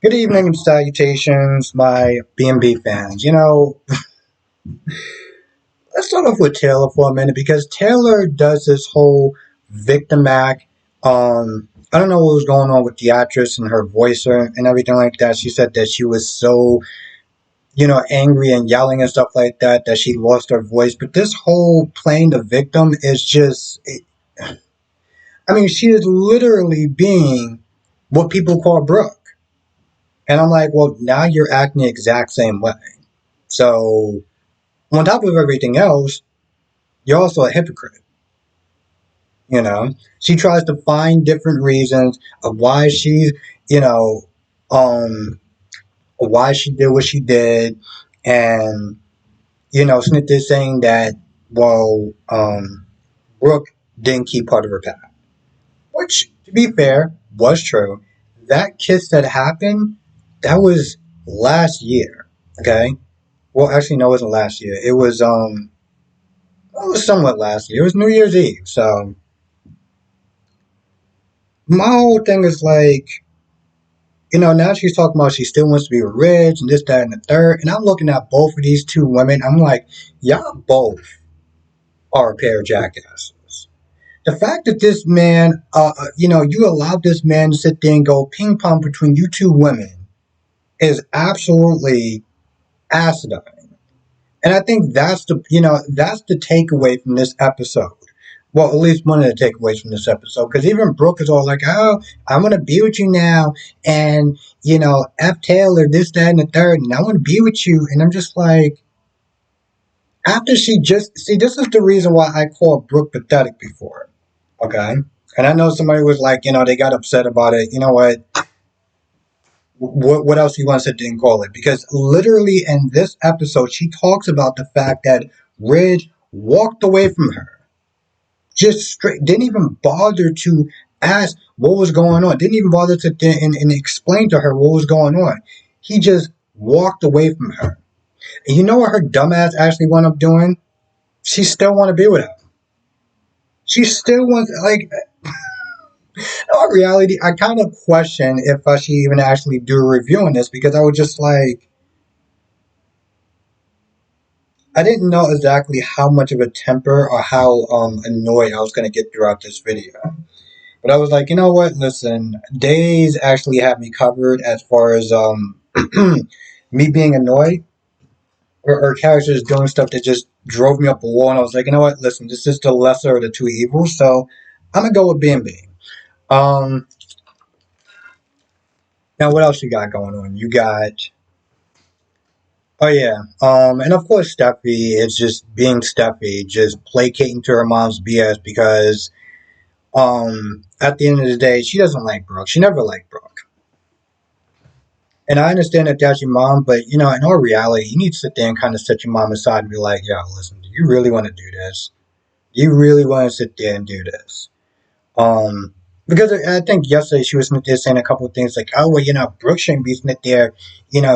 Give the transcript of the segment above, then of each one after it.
Good evening and salutations, my B&B fans. Let's start off with Taylor for a minute because Taylor does this whole victim act. I don't know what was going on with the actress and her voice and everything like that. She said that she was so, angry and yelling and stuff like that that she lost her voice. But this whole playing the victim is I mean, she is literally being what people call Brooke. And I'm like, well, now you're acting the exact same way. So, on top of everything else, you're also a hypocrite. She tries to find different reasons of why you know, um, why she did what she did, and Smith is saying that Brooke didn't keep part of her past, which, to be fair, was true. That kiss that happened, that was last year. Okay, well, actually, no, it wasn't last year. It was somewhat last year. It was New Year's Eve. So my whole thing is like, now she's talking about she still wants to be rich and this, that, and the third. And I'm looking at both of these two women. I'm like, y'all both are a pair of jackasses. The fact that this man, you allowed this man to sit there and go ping pong between you two women is absolutely asinine. And I think that's the takeaway from this episode. Well, at least one of the takeaways from this episode, because even Brooke is all like, "Oh, I'm gonna be with you now," and F Taylor, this, that, and the third, and I want to be with you, and I'm just like, after she just see, this is the reason why I called Brooke pathetic before, okay? And I know somebody was like, they got upset about it. You know what? What else you want to sit there and call it? Because literally in this episode, she talks about the fact that Ridge walked away from her. Just straight, didn't even bother to ask what was going on. Didn't even bother to and explain to her what was going on. He just walked away from her. And you know what her dumbass actually wound up doing? She still want to be with him. She still wants like. In all reality, I kind of question if I should even actually do a review on this because I was just like, I didn't know exactly how much of a temper or how annoyed I was going to get throughout this video. But I was like, you know what? Listen, days actually have me covered as far as me being annoyed or characters doing stuff that just drove me up a wall. And I was like, you know what? Listen, this is the lesser of the two evils. So I'm going to go with B&B. Um, Now, what else you got going on? You got, oh yeah, and of course, Steffi is just being Steffi, just placating to her mom's BS because at the end of the day, she doesn't like Brooke. She never liked Brooke. And I understand that that's your mom, but in all reality, you need to sit there and kind of set your mom aside and be like, yo, listen, do you really want to do this? Do you really want to sit there and do this? Um, because I think yesterday she was there saying a couple of things like, oh, well, Brooke shouldn't be sitting there,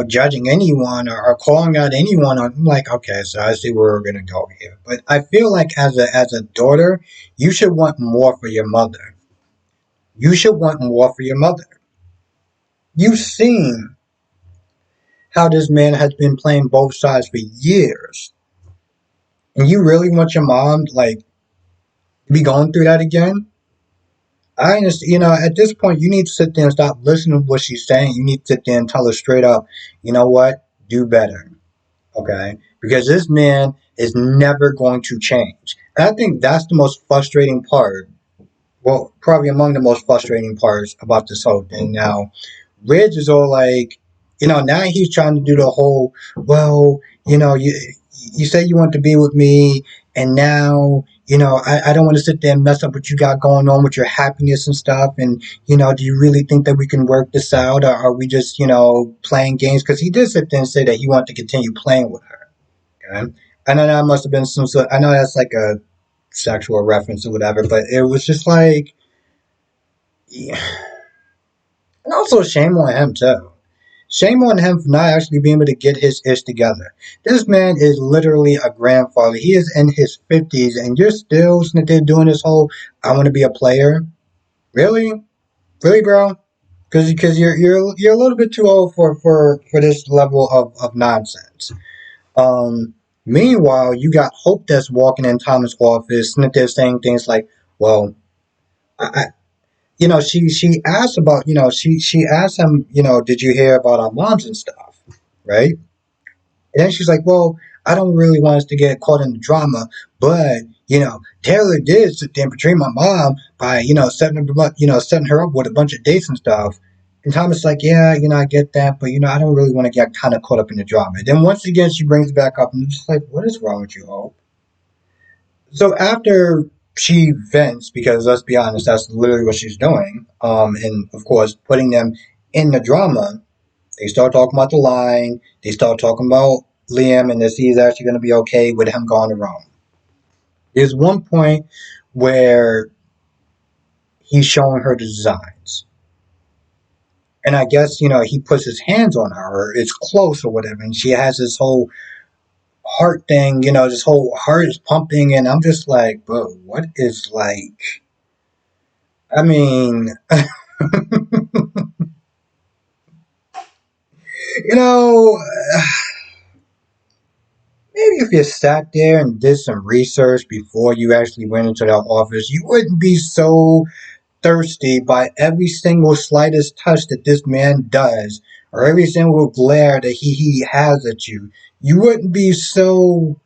judging anyone or calling out anyone. I'm like, okay, so I see where we're going to go here. But I feel like as a daughter, you should want more for your mother. You should want more for your mother. You've seen how this man has been playing both sides for years. And you really want your mom, like, to be going through that again? I understand, at this point, you need to sit there and stop listening to what she's saying. You need to sit there and tell her straight up, you know what? Do better. Okay? Because this man is never going to change. And I think that's the most frustrating part. Well, probably among the most frustrating parts about this whole thing. Now, Ridge is all like, now he's trying to do the whole, well, you said you want to be with me, and now, I don't want to sit there and mess up what you got going on with your happiness and stuff. And, do you really think that we can work this out, or are we just, playing games? Because he did sit there and say that he wanted to continue playing with her. Okay? I know that must have been some sort, I know that's like a sexual reference or whatever, but it was just like, yeah. And also shame on him too. Shame on him for not actually being able to get his ish together. This man is literally a grandfather. He is in his 50s, and you're still sitting there doing this whole, I want to be a player. Really? Really, bro? because you're a little bit too old for this level of nonsense. Meanwhile, you got Hope that's walking in Thomas' office, and they're saying things like, "Well, I she asked about, she asked him, did you hear about our moms and stuff, right?" And then she's like, "Well, I don't really want us to get caught in the drama, but Taylor did sit there and betray my mom by setting her up with a bunch of dates and stuff." And Thomas is like, "Yeah, I get that, but I don't really want to get kind of caught up in the drama." And then once again, she brings it back up, and I'm just like, "What is wrong with you, Hope?" So after she vents, because let's be honest, that's literally what she's doing, and of course putting them in the drama, they start talking about the line. They start talking about Liam and this he's actually going to be okay with him going to Rome. There's one point where he's showing her the designs. And I guess, he puts his hands on her, or it's close or whatever, and she has this whole heart thing, this whole heart is pumping, and I'm just like, bro, what is like, I mean, you know, maybe if you sat there and did some research before you actually went into that office, you wouldn't be so thirsty by every single slightest touch that this man does, or every single glare that he has at you. You wouldn't be so,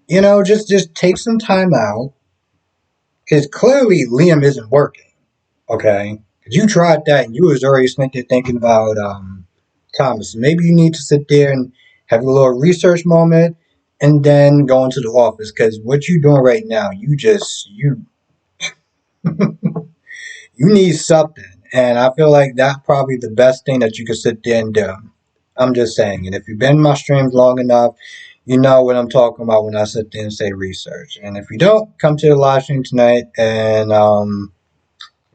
just take some time out, because clearly Liam isn't working. Okay, because you tried that and you was already thinking about Thomas. Maybe you need to sit there and have a little research moment, and then go into the office. Because what you're doing right now, you need something. And I feel like that's probably the best thing that you could sit there and do. I'm just saying. And if you've been in my streams long enough, you know what I'm talking about when I sit there and say research. And if you don't, come to the live stream tonight and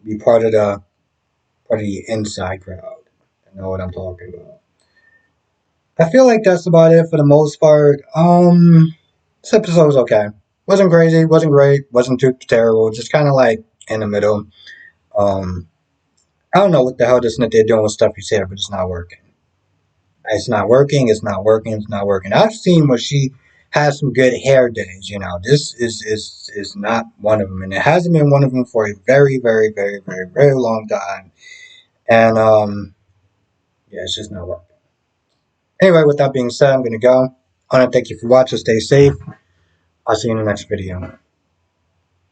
be part of the inside crowd. I know what I'm talking about. I feel like that's about it for the most part. This episode was okay. Wasn't crazy, wasn't great, wasn't too terrible. Just kind of like in the middle. Um, I don't know what the hell this net they're doing with stuff you said, but it's not working. It's not working. It's not working. It's not working. I've seen where she has some good hair days. This is not one of them, and it hasn't been one of them for a very, very, very, very, very long time. And yeah, it's just not working. Anyway, with that being said, I'm gonna go. I want to thank you for watching. Stay safe. I'll see you in the next video.